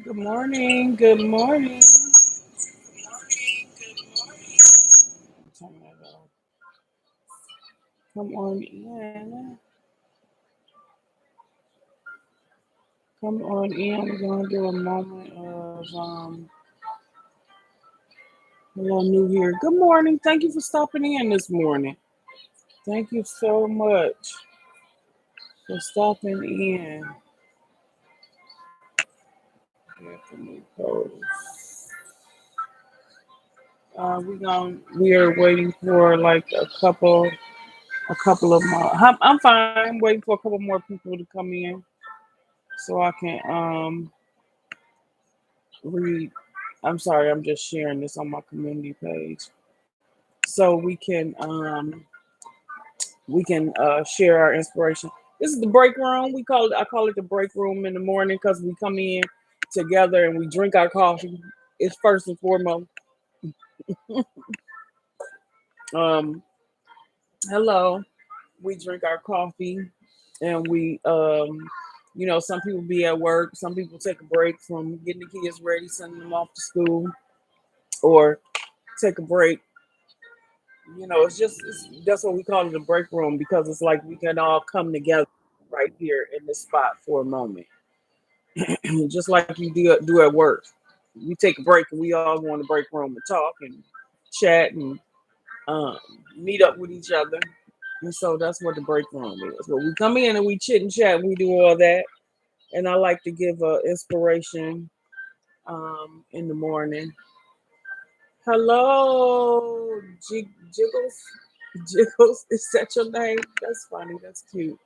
Good morning. Good morning. Turn that off. Come on in. Come on in. We're gonna do a moment of hello new here. Good morning. Thank you for stopping in this morning. Thank you so much for stopping in. Get the new post. We are waiting for like a couple of more. I'm fine. I'm waiting for a couple more people to come in so I can read. I'm sorry, I'm just sharing this on my community page so we can share our inspiration. This is the break room. I call it the break room in the morning because we come in together and we drink our coffee. It's first and foremost. Um, hello. We drink our coffee and some people be at work. Some people take a break from getting the kids ready, sending them off to school, or take a break. That's what we call it a break room because it's like we can all come together right here in this spot for a moment, just like you do at work. We take a break and we all go in the break room and talk and chat and um, meet up with each other. And so that's what the break room is. But we come in and we chit and chat. And we do all that, and I like to give inspiration in the morning. Hello, Jiggles. Jiggles, is that your name? That's funny. That's cute.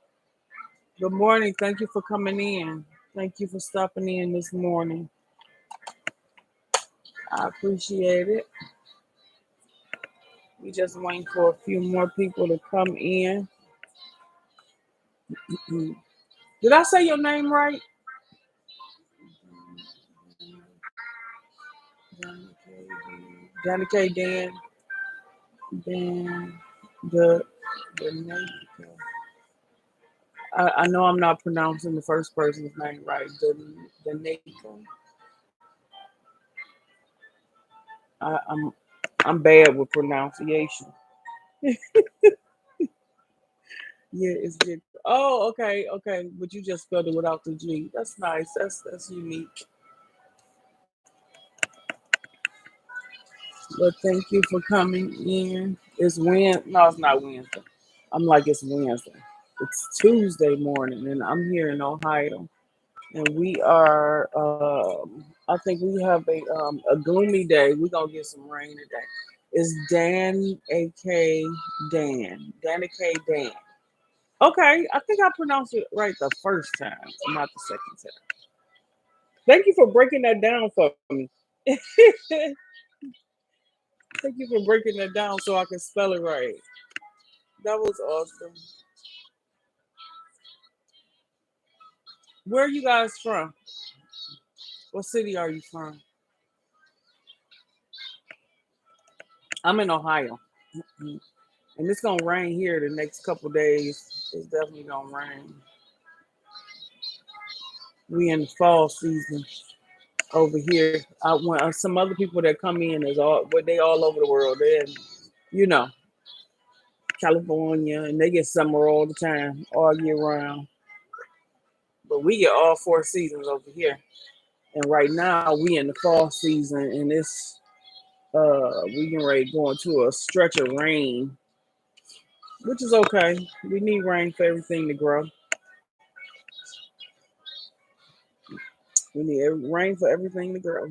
Good morning. Thank you for coming in. Thank you for stopping in this morning. I appreciate it. We just waiting for a few more people to come in. Did I say your name right? Danny K. Dan, the, the name. I know I'm not pronouncing the first person's name right. The Nathan. I'm bad with pronunciation. Yeah, it's good. Oh, okay, okay. But you just spelled it without the G. That's nice. That's unique. But thank you for coming in. It's Wednesday. No, it's not Wednesday. I'm like it's Wednesday. It's Tuesday morning, and I'm here in Ohio, and we are. I think we have a gloomy day. We're gonna get some rain today. It's Dan, A.K. Dan, Dan, A.K. Dan. Okay, I think I pronounced it right the first time, not the second time. Thank you for breaking that down for me. Thank you for breaking that down so I can spell it right. That was awesome. Where are you guys from? What city are you from? I'm in Ohio. And it's gonna rain here the next couple days. It's definitely gonna rain. We in the fall season over here. Some other people that come in is all, but they all over the world. They're in, you know, California, and they get summer all the time, all year round. But we get all four seasons over here. And right now we in the fall season, and it's we getting ready to go into a stretch of rain, which is okay. We need rain for everything to grow. We need rain for everything to grow.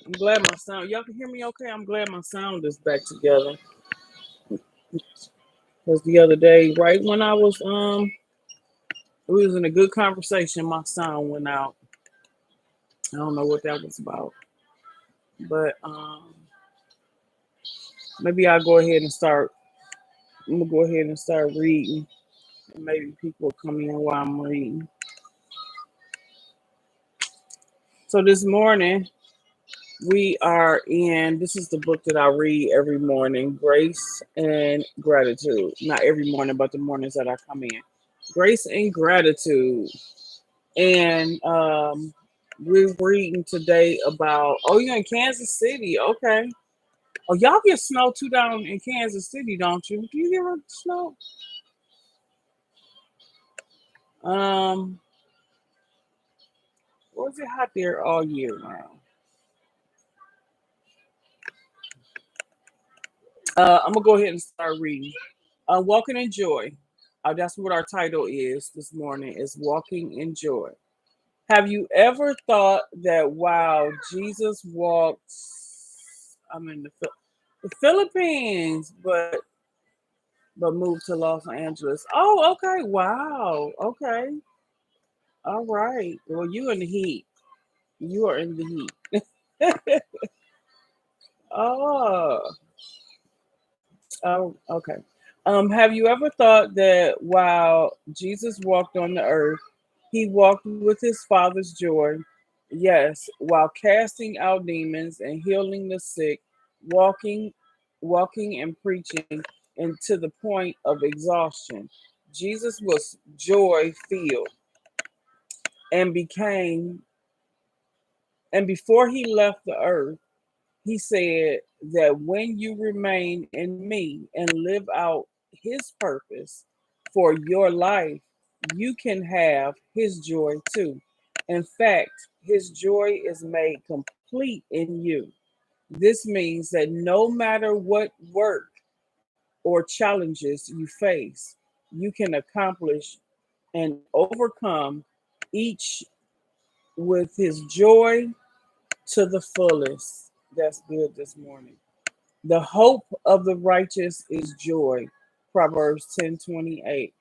I'm glad my sound. Y'all can hear me okay. I'm glad my sound is back together. Because the other day, right when I was We was in a good conversation. My son went out. I don't know what that was about, but maybe I'll go ahead and start. I'm gonna go ahead and start reading, and maybe people will come in while I'm reading. So this morning we are in. This is the book that I read every morning: Grace and Gratitude. Not every morning, but the mornings that I come in. Grace and Gratitude, and we're reading today about. Oh, you're in Kansas City, okay? Oh, y'all get snow too down in Kansas City, don't you? Do you get snow? Um, or is it hot there all year round? I'm gonna go ahead and start reading. Walking in Joy. That's what our title is this morning. Is Walking in Joy. Have you ever thought that while Jesus walked, I'm in the Philippines, but moved to Los Angeles. Oh, okay. Wow. Okay. All right. Well, you in the heat. You are in the heat. Oh, oh, okay. Have you ever thought that while Jesus walked on the earth, he walked with his Father's joy? Yes, while casting out demons and healing the sick, walking, walking and preaching, and to the point of exhaustion. Jesus was joy filled and became, and before he left the earth, he said that when you remain in me and live out his purpose for your life, you can have his joy too. In fact, his joy is made complete in you. This means that no matter what work or challenges you face, you can accomplish and overcome each with his joy to the fullest. That's good this morning. The hope of the righteous is joy. Proverbs 10:28.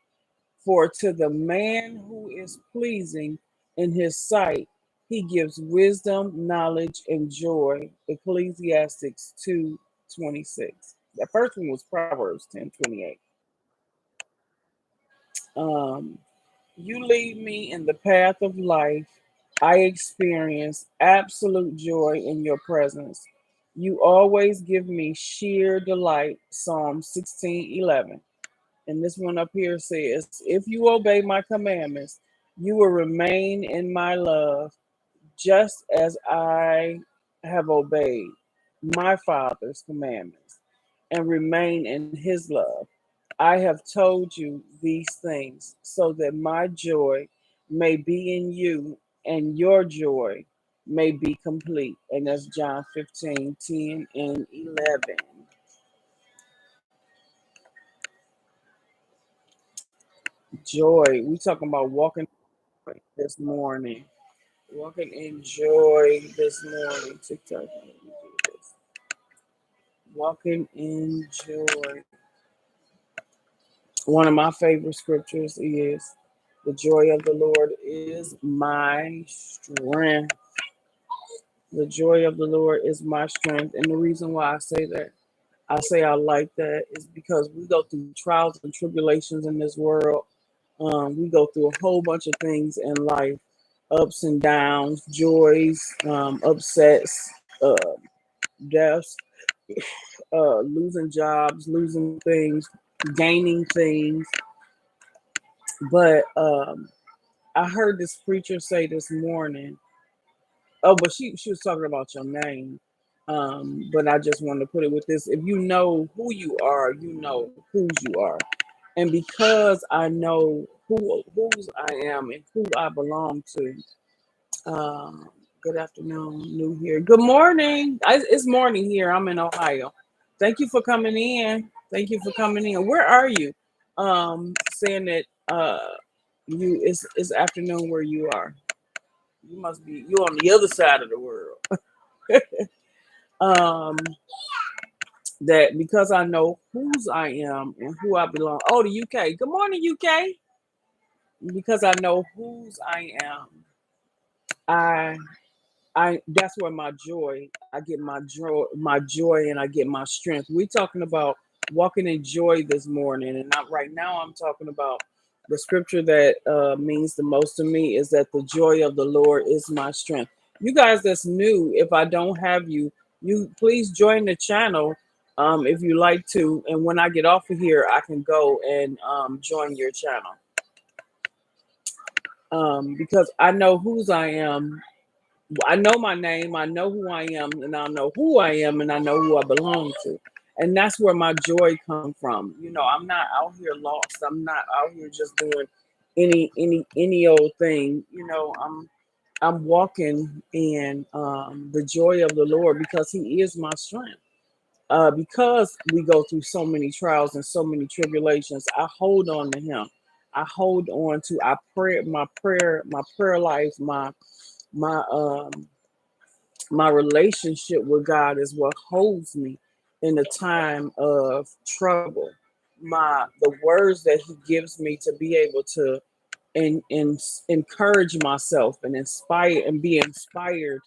For to the man who is pleasing in his sight, he gives wisdom, knowledge, and joy. Ecclesiastes 2:26. The first one was Proverbs 10:28. Um, you lead me in the path of life. I experience absolute joy in your presence. You always give me sheer delight. Psalm 16:11. And this one up here says, if you obey my commandments, you will remain in my love, just as I have obeyed my Father's commandments and remain in his love. I have told you these things so that my joy may be in you and your joy may be complete. And that's John 15:10 and 11. Joy. We talking about walking this morning. Walking in joy this morning. TikTok. Let me do this. Walking in joy. One of my favorite scriptures is the joy of the Lord is my strength. The joy of the Lord is my strength. And the reason why I say that, I say I like that, is because we go through trials and tribulations in this world. We go through a whole bunch of things in life, ups and downs, joys, upsets, deaths, losing jobs, losing things, gaining things. But I heard this preacher say this morning. Oh, but she was talking about your name. But I just wanted to put it with this: if you know who you are, you know whose you are. And because I know whose I am and who I belong to, um, good afternoon, New here. Good morning. It's morning here. I'm in Ohio. Thank you for coming in. Thank you for coming in. Where are you? Saying that you it's afternoon where you are. You must be you on the other side of the world. um, that because I know whose I am and who I belong. Oh, the UK. Good morning, UK. because I know whose I am, I that's where my joy, I get my joy, and I get my strength. We're talking about walking in joy this morning, and not right now. I'm talking about the scripture that means the most to me is that the joy of the Lord is my strength. You guys that's new, if I don't have you, you please join the channel if you like to. And when I get off of here, I can go and join your channel because I know whose I am. I know my name, I know who I am, and I know who I am, and I know who I belong to. And that's where my joy comes from. You know, I'm not out here lost. I'm not out here just doing any old thing. You know, I'm walking in the joy of the Lord because He is my strength. Because we go through so many trials and so many tribulations, I hold on to Him. I hold on to my prayer life, my my relationship with God is what holds me in the time of trouble. The words that He gives me to be able to encourage myself and inspire and be inspired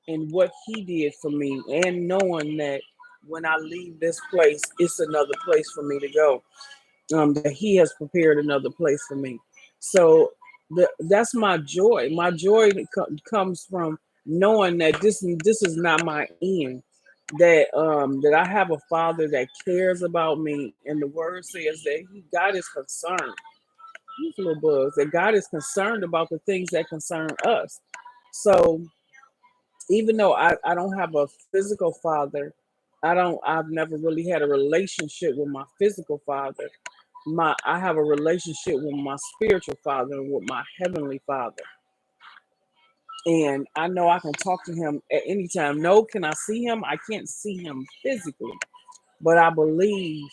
in what He did for me, and knowing that when I leave this place, it's another place for me to go. That He has prepared another place for me. So that's my joy. My joy comes from knowing that this is not my end. That I have a Father that cares about me, and the Word says that God is concerned. These little bugs, that God is concerned about the things that concern us. So even though I don't have a physical father, I've never really had a relationship with my physical father. I have a relationship with my spiritual father and with my heavenly Father. And I know I can talk to Him at any time. No, can I see Him? I can't see Him physically, but I believe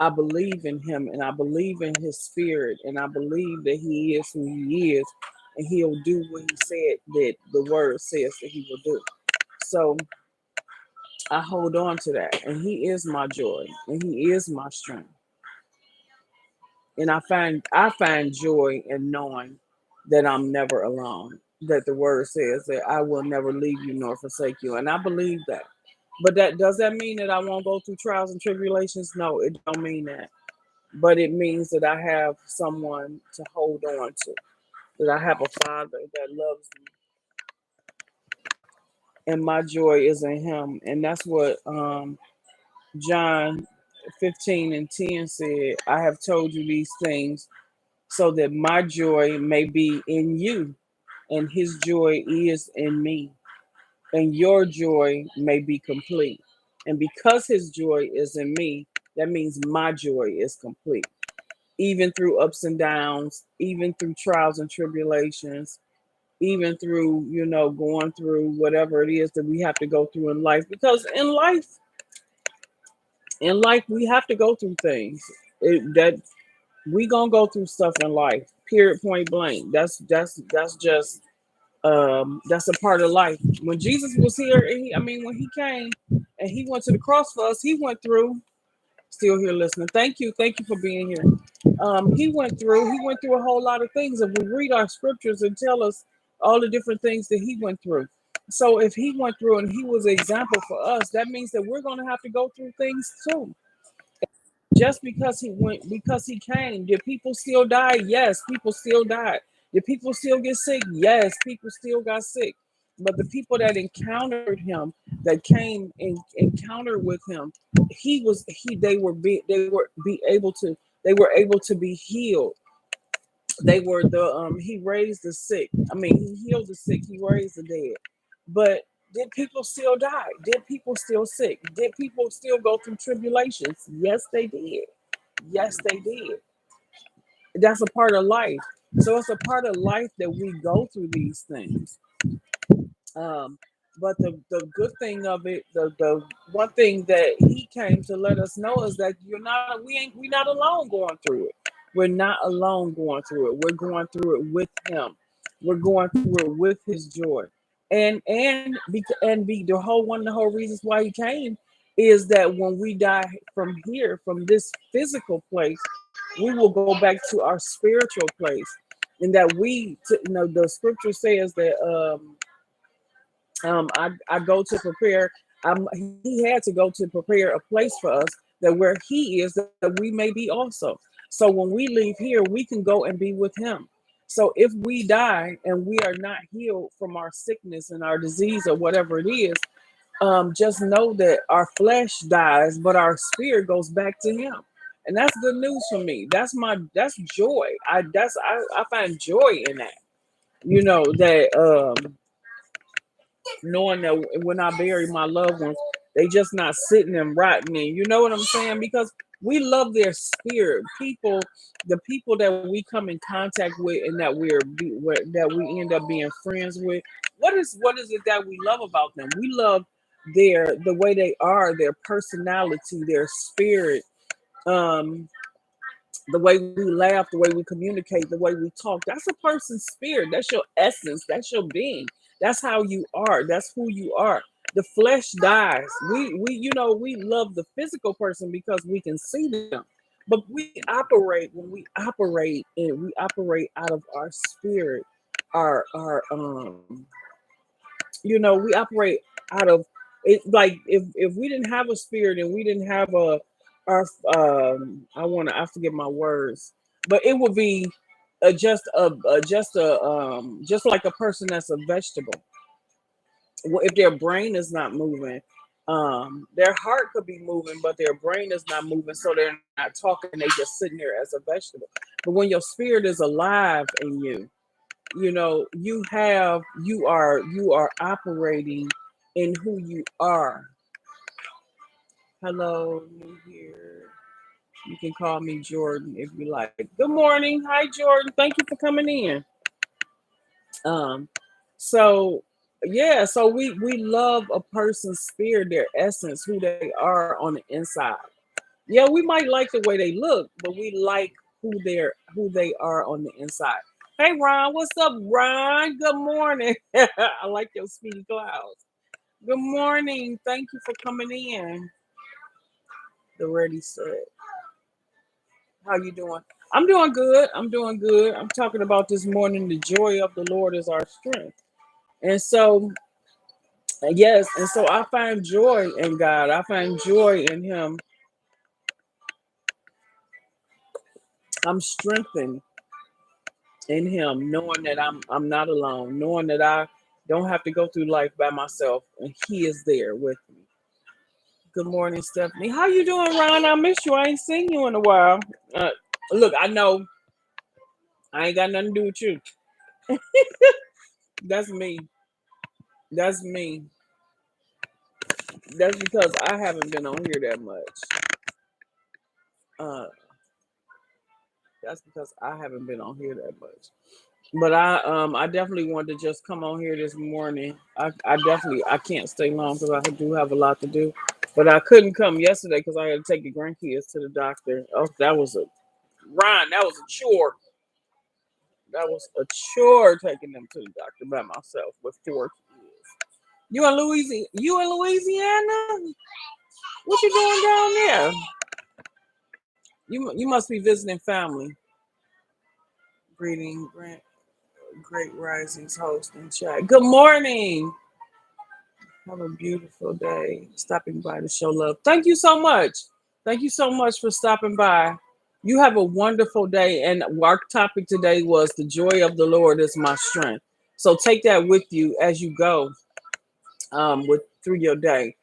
in Him, and I believe in His spirit, and I believe that He is who He is, and He'll do what He said that the Word says that He will do. So I hold on to that, and He is my joy, and He is my strength. And I find joy in knowing that I'm never alone. That the Word says that I will never leave you nor forsake you, and I believe that. But does that mean that I won't go through trials and tribulations? No, it don't mean that. But it means that I have someone to hold on to. That I have a Father that loves me, and my joy is in Him. And that's what John 15:10 said. I have told you these things so that my joy may be in you, and His joy is in me, and your joy may be complete. And because His joy is in me, that means my joy is complete. Even through ups and downs, even through trials and tribulations, even through, going through whatever it is that we have to go through in life. Because in life, we have to go through things. That we gonna go through stuff in life. Period. Point blank. That's just that's a part of life. When Jesus was here, when He came and He went to the cross for us, He went through. Still here listening. Thank you for being here. He went through a whole lot of things. If we read our scriptures and tell us all the different things that He went through. So if He went through and He was an example for us, that means that we're going to have to go through things too. Just because He came, did people still die? Yes, people still died. Did people still get sick? Yes, people still got sick. But the people that encountered Him, that came and encountered with Him, they were able to be healed. He raised the sick. He healed the sick. He raised the dead. But did people still die? Did people still sick? Did people still go through tribulations? Yes, they did. Yes, they did. That's a part of life. So it's a part of life that we go through these things. Um, but the good thing of it, the one thing that He came to let us know is that we're not alone going through it. We're not alone going through it. We're going through it with Him. We're going through it with His joy. And one of the whole reasons why He came is that when we die from here, from this physical place, we will go back to our spiritual place. and that the scripture says that I go to prepare. He had to go to prepare a place for us, that where he is, that we may be also. So when we leave here, we can go and be with him. So if we die and we are not healed from our sickness and our disease or whatever it is, just know that our flesh dies, but our spirit goes back to him. And that's good news for me. That's joy. I find joy in that. That knowing that when I bury my loved ones, they just not sitting and rotting. And you know what I'm saying? Because we love their spirit. The people that we come in contact with and that we end up being friends with. What is it that we love about them? We love the way they are, their personality, their spirit, um, the way we laugh, the way we communicate, the way we talk. That's a person's spirit. That's your essence. That's your being. That's how you are. That's who you are. The flesh dies. We love the physical person because we can see them. But we operate out of our spirit, our we operate out of it. Like if we didn't have a spirit and we didn't have our I forget my words, but it would be just like a person that's a vegetable. Well, if their brain is not moving, their heart could be moving, but their brain is not moving, so they're not talking. They just sitting there as a vegetable. But when your spirit is alive in you, you are operating in who you are. Hello, new here. You can call me Jordan if you like. Good morning. Hi, Jordan. Thank you for coming in. Um, so so we love a person's spirit, their essence, who they are on the inside. Yeah, we might like the way they look, but we like who they are on the inside. Hey, Ron, what's up, Ron? Good morning. I like your speedy clouds. Good morning. Thank you for coming in. The ready set. How you doing? I'm doing good. I'm doing good. I'm talking about this morning. The joy of the Lord is our strength. And so, yes, and so I find joy in God. I find joy in Him. I'm strengthened in Him, knowing that I'm not alone, knowing that I don't have to go through life by myself, and He is there with me. Good morning, Stephanie. How you doing, Ron? I miss you. I ain't seen you in a while. Uh, Look, I know I ain't got nothing to do with you. That's me. That's me. That's because I haven't been on here that much. Uh, that's because I haven't been on here that much. But I definitely wanted to just come on here this morning. I definitely I can't stay long because I do have a lot to do. But I couldn't come yesterday because I had to take the grandkids to the doctor. Oh, that was a Ron, that was a chore. That was a chore taking them to the doctor by myself with 4 kids. You in Louisiana? What you doing down there? You must be visiting family. Greeting, great risings host and chat. Good morning. Have a beautiful day. Stopping by to show love. Thank you so much. Thank you so much for stopping by. You have a wonderful day. And our topic today was the joy of the Lord is my strength. So take that with you as you go with through your day.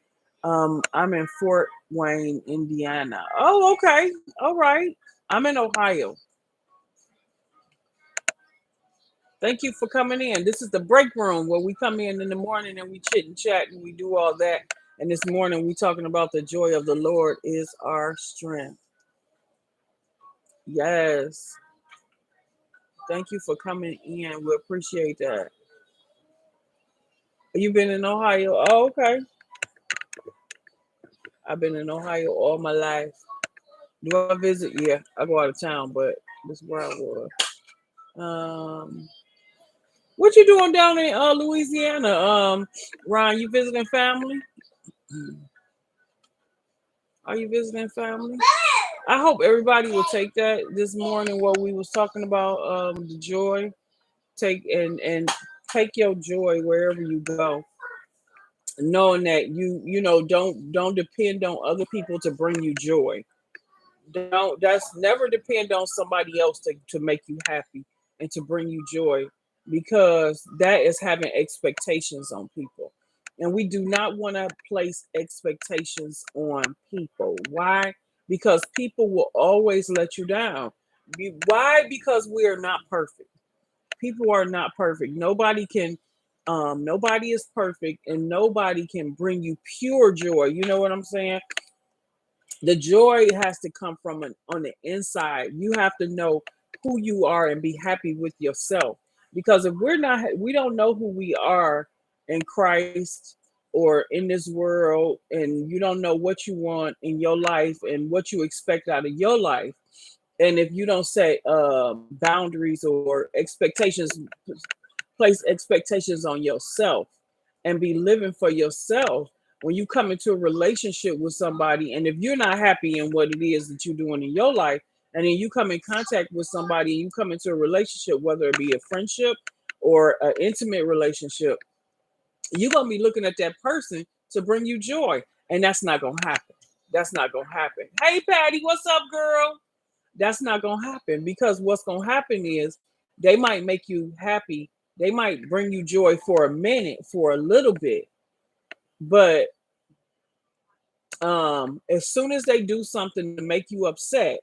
I'm in Fort Wayne, Indiana. Oh, okay. All right. I'm in Ohio. Thank you for coming in. This is the break room where we come in the morning and we chit and chat and we do all that. And this morning we talking about the joy of the Lord is our strength. Yes. Thank you for coming in. We appreciate that. You've been in Ohio? Oh, okay. I've been in Ohio all my life. Do I visit? Yeah, I go out of town, but this is where I was. What you doing down in Louisiana? Ron, you visiting family? Are you visiting family? I hope everybody will take that this morning. What we was talking about, the joy. Take and take your joy wherever you go, knowing that don't depend on other people to bring you joy. Don't That's never depend on somebody else to make you happy and to bring you joy, because that is having expectations on people. And we do not want to place expectations on people. Why? Because people will always let you down. Why? Because we are not perfect. People are not perfect. Nobody is perfect, and nobody can bring you pure joy. You know what I'm saying? The joy has to come from on the inside. You have to know who you are and be happy with yourself. Because if we don't know who we are in Christ or in this world, and you don't know what you want in your life and what you expect out of your life, and if you don't set boundaries or expectations, place expectations on yourself and be living for yourself, when you come into a relationship with somebody, and if you're not happy in what it is that you're doing in your life, and then you come in contact with somebody and you come into a relationship, whether it be a friendship or an intimate relationship, you're going to be looking at that person to bring you joy. And that's not going to happen. That's not going to happen. Hey, Patty, what's up, girl? That's not going to happen, because what's going to happen is they might make you happy. They might bring you joy for a minute, for a little bit. But as soon as they do something to make you upset,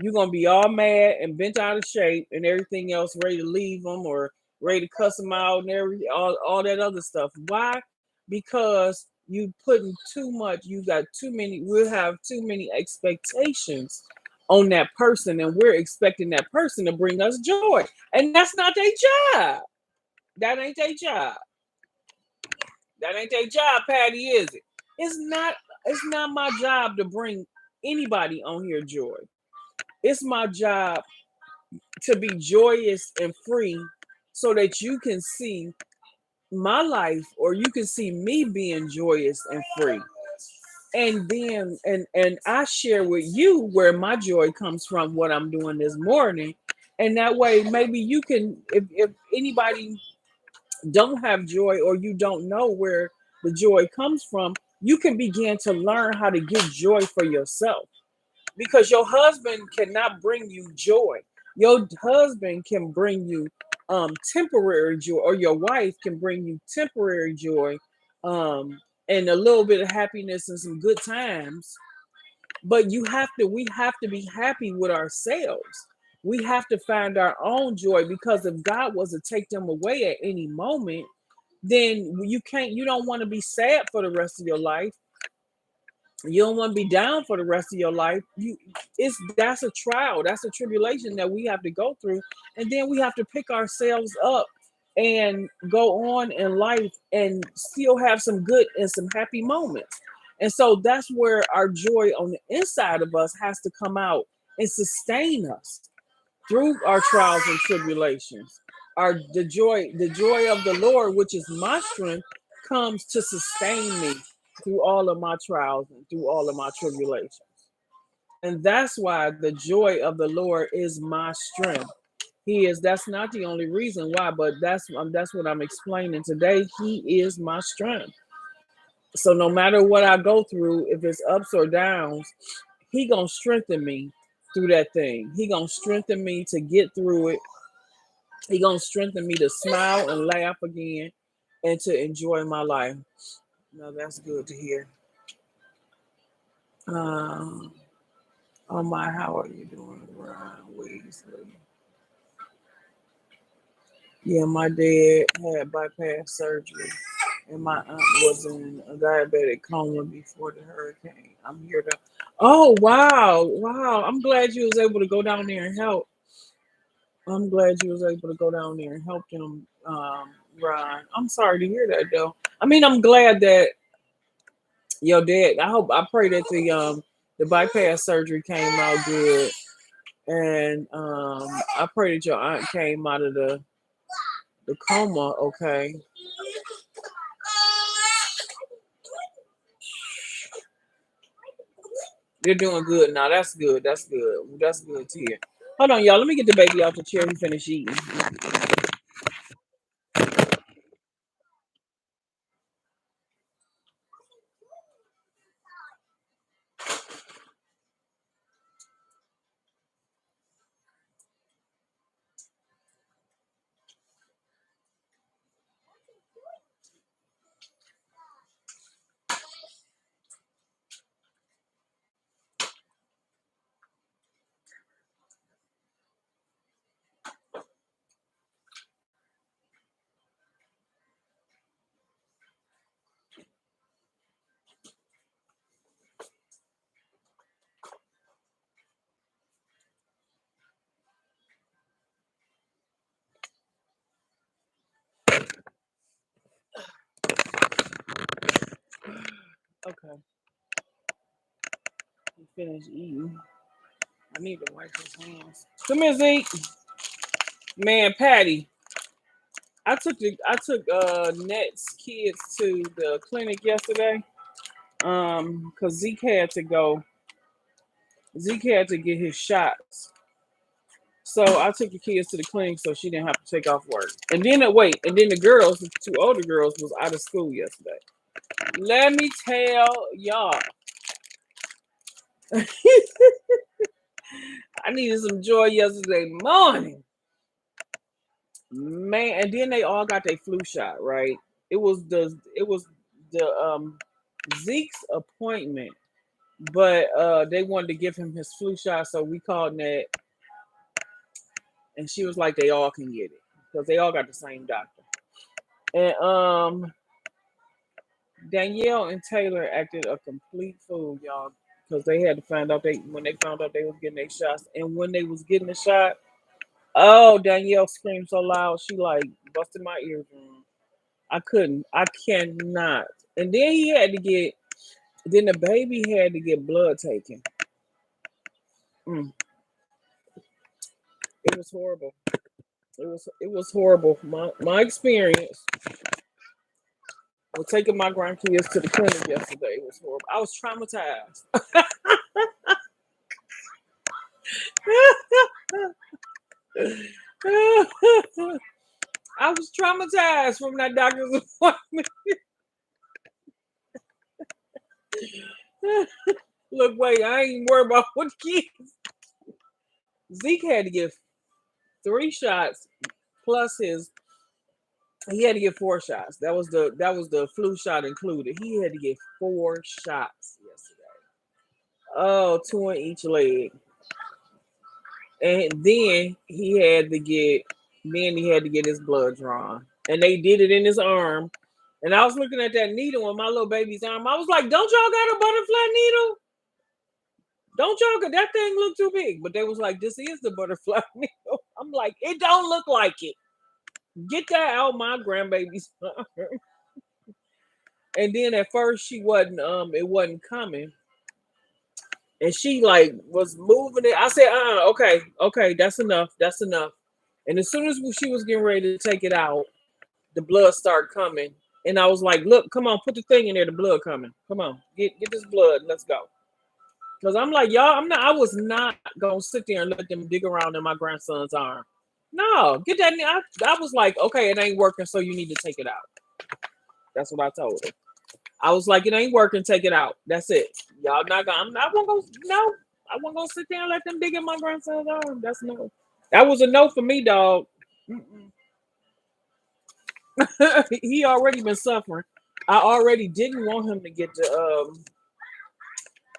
you're going to be all mad and bent out of shape and everything else, ready to leave them or ready to cuss them out and all that other stuff. Why? Because you putting too much, you got too many, we'll have too many expectations on that person, and we're expecting that person to bring us joy. And that's not their job. That ain't their job. That ain't their job, Patty, is it? It's not. It's not my job to bring anybody on here joy. It's my job to be joyous and free, so that you can see my life, or you can see me being joyous and free. And then and I share with you where my joy comes from, what I'm doing this morning. And that way maybe you can, if anybody don't have joy, or you don't know where the joy comes from, you can begin to learn how to get joy for yourself. Because your husband cannot bring you joy. Your husband can bring you temporary joy, or your wife can bring you temporary joy, and a little bit of happiness and some good times. But we have to be happy with ourselves. We have to find our own joy, because if God was to take them away at any moment, then you don't want to be sad for the rest of your life. You don't want to be down for the rest of your life. That's a trial, that's a tribulation that we have to go through. And then we have to pick ourselves up and go on in life and still have some good and some happy moments. And so that's where our joy on the inside of us has to come out and sustain us through our trials and tribulations. The joy of the Lord, which is my strength, comes to sustain me through all of my trials and through all of my tribulations. And that's why the joy of the Lord is my strength. He is. That's not the only reason why, but that's what I'm explaining today. He is my strength. So no matter what I go through, if it's ups or downs, He gonna strengthen me through that thing. He gonna strengthen me to get through it. He gonna strengthen me to smile and laugh again, and to enjoy my life. Now that's good to hear. Um, oh my, how are you doing, Ryan Weasley? Yeah, my dad had bypass surgery, and my aunt was in a diabetic coma before the hurricane. I'm here to. Oh wow, wow! I'm glad you was able to go down there and help. I'm glad you was able to go down there and help them, Ryan. I'm sorry to hear that, though. I mean, I'm glad that your dad. I pray that the bypass surgery came out good, and I pray that your aunt came out of the coma okay. They're doing good now. That's good. That's good. That's good to hear. Hold on, y'all. Let me get the baby off the chair. He finished eating. Okay. He finished eating. I need to wipe his hands. Come here, Zeke. Man, Patty. I took Net's kids to the clinic yesterday. Cause Zeke had to get his shots. So I took the kids to the clinic so she didn't have to take off work. And then the girls, the two older girls, was out of school yesterday. Let me tell y'all, I needed some joy yesterday morning. Man, and then they all got their flu shot, right? It was the Zeke's appointment, but they wanted to give him his flu shot, so we called Nat, and she was like, they all can get it because they all got the same doctor. And Danielle and Taylor acted a complete fool, y'all, because they had to find out they found out they was getting their shots, and when they was getting the shot, oh, Danielle screamed so loud she like busted my eardrum. I couldn't. I cannot. And then he had to get. Then the baby had to get blood taken. Mm, it was horrible. It was horrible. My experience with taking my grandkids to the clinic yesterday was horrible. I was traumatized. I was traumatized from that doctor's appointment. Look, wait, I ain't worried about what kids. Zeke had to get 3 shots plus his. He had to get 4 shots. That was the flu shot included. He had to get 4 shots yesterday. Oh, two in each leg, and then he had to get his blood drawn, and they did it in his arm. And I was looking at that needle in my little baby's arm. I was like, "Don't y'all got a butterfly needle? Don't y'all got that thing look too big?" But they was like, "This is the butterfly needle." I'm like, "It don't look like it. Get that out my grandbaby's arm." And then at first she wasn't it wasn't coming. And she like was moving it. I said, okay, okay, that's enough. That's enough. And as soon as she was getting ready to take it out, the blood started coming. And I was like, look, come on, put the thing in there, the blood coming. Come on, get this blood, let's go. Because I'm like, y'all, I was not gonna sit there and let them dig around in my grandson's arm. No, get that. I was like, okay, it ain't working, so you need to take it out. That's what I told her. I was like, it ain't working. Take it out. That's it. Y'all not gonna. I'm not gonna go. No, I won't go sit there and let them dig in my grandson's arm. That's no. That was a no for me, dog. He already been suffering. I already didn't want him to get the.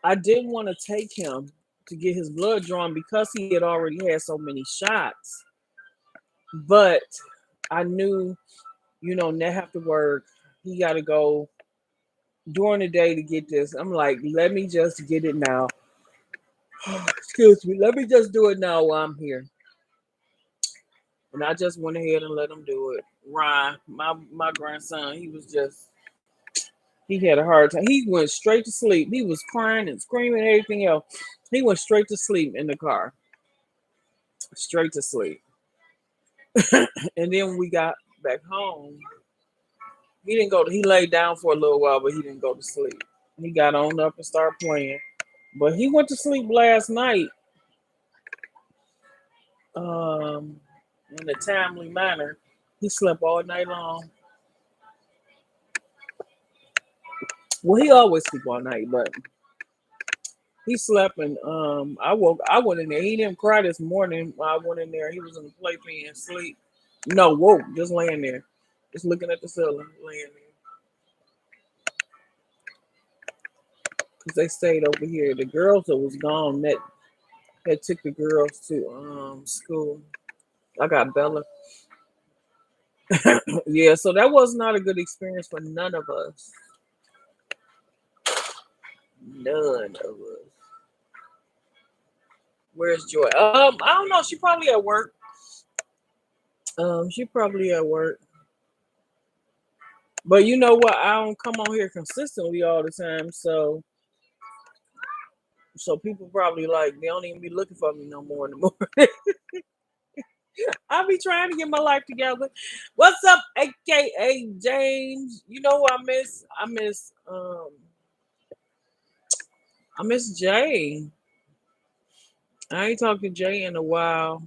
I didn't want to take him to get his blood drawn because he had already had so many shots. But I knew, Nat have to work. He got to go during the day to get this. I'm like, let me just get it now. Excuse me. Let me just do it now while I'm here. And I just went ahead and let him do it. Ryan, my grandson, he had a hard time. He went straight to sleep. He was crying and screaming and everything else. He went straight to sleep in the car. Straight to sleep. And then when we got back home, he laid down for a little while, but he didn't go to sleep. He got on up and started playing. But he went to sleep last night, um, in a timely manner. He slept all night long. Well, he always sleep all night, but he slept and I went in there. He didn't cry this morning. I went in there. He was in the playpen sleep. No, woke, just laying there. Just looking at the ceiling, laying there. Because they stayed over here. The girls that was gone that had took the girls to school. I got Bella. Yeah, so that was not a good experience for none of us. None of us. Where's Joy? I don't know. She probably at work. She probably at work. But you know what? I don't come on here consistently all the time, so people probably like they don't even be looking for me no more in the morning. I be trying to get my life together. What's up, AKA James? You know who I miss? I miss Jay. I ain't talked to Jay in a while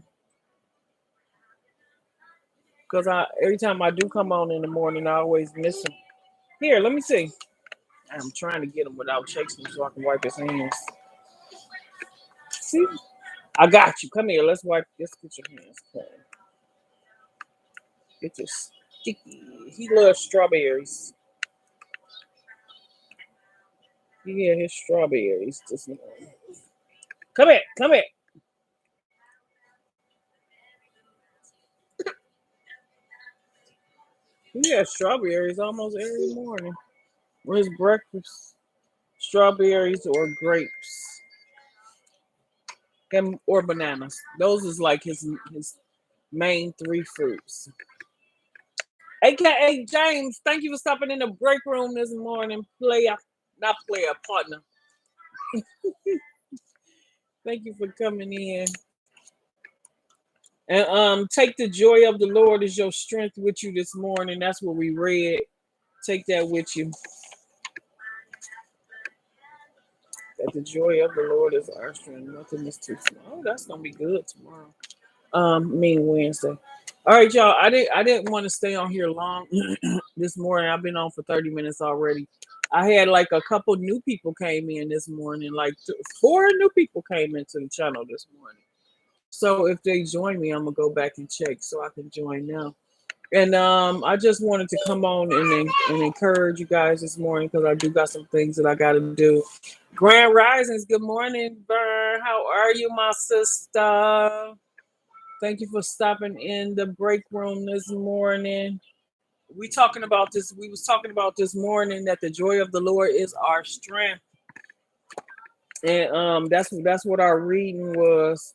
because I every time I do come on in the morning, I always miss him. Here, let me see. I'm trying to get him without chasing him so I can wipe his hands. See, I got you. Come here. Let's wipe. Let's get your hands clean. Get your sticky. He loves strawberries. He had his strawberries this morning. Come here. Come here. He has strawberries almost every morning. For his breakfast, strawberries or grapes, and or bananas. Those is like his main three fruits. AKA James, thank you for stopping in the break room this morning, player. Not player, partner. Thank you for coming in. And take the joy of the Lord is your strength with you this morning. That's what we read. Take that with you. That the joy of the Lord is our strength. Nothing is too small. Oh, that's gonna be good tomorrow. Wednesday. All right, y'all. I didn't want to stay on here long this morning. I've been on for 30 minutes already. I had like a couple new people came in this morning. Like four new people came into the channel this morning. So if they join me, I'm gonna go back and check so I can join now. And I just wanted to come on and encourage you guys this morning because I do got some things that I got to do. Grand Risings, good morning, Vern. How are you, my sister? Thank you for stopping in the break room this morning. We was talking about this morning that the joy of the Lord is our strength. And that's what our reading was.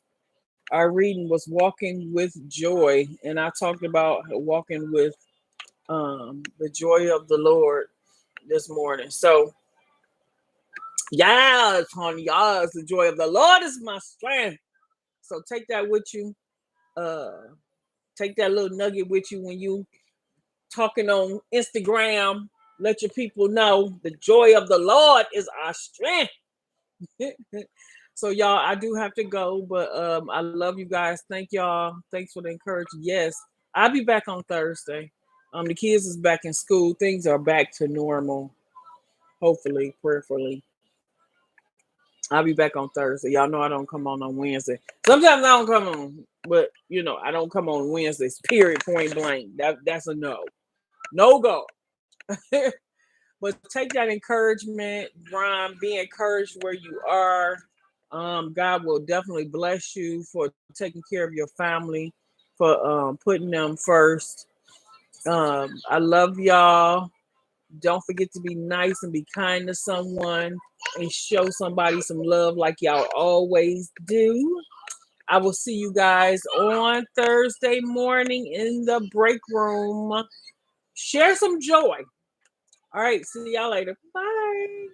Our reading was walking with joy. And I talked about walking with the joy of the Lord this morning. So yes, honey, yes, the joy of the Lord is my strength. So take that with you. Uh take that little nugget with you when you talking on Instagram. Let your people know the joy of the Lord is our strength. So y'all, I do have to go, but I love you guys. Thank y'all. Thanks for the encouragement. Yes, I'll be back on Thursday. The kids is back in school. Things are back to normal. Hopefully, prayerfully. I'll be back on Thursday. Y'all know I don't come on Wednesday. Sometimes I don't come on, but I don't come on Wednesdays. Period. Point blank. That's a no. No go. But take that encouragement, Brian. Be encouraged where you are. God will definitely bless you for taking care of your family, for putting them first. I love y'all. Don't forget to be nice and be kind to someone and show somebody some love like y'all always do. I will see you guys on Thursday morning in the break room. Share some joy. All right, see y'all later. Bye.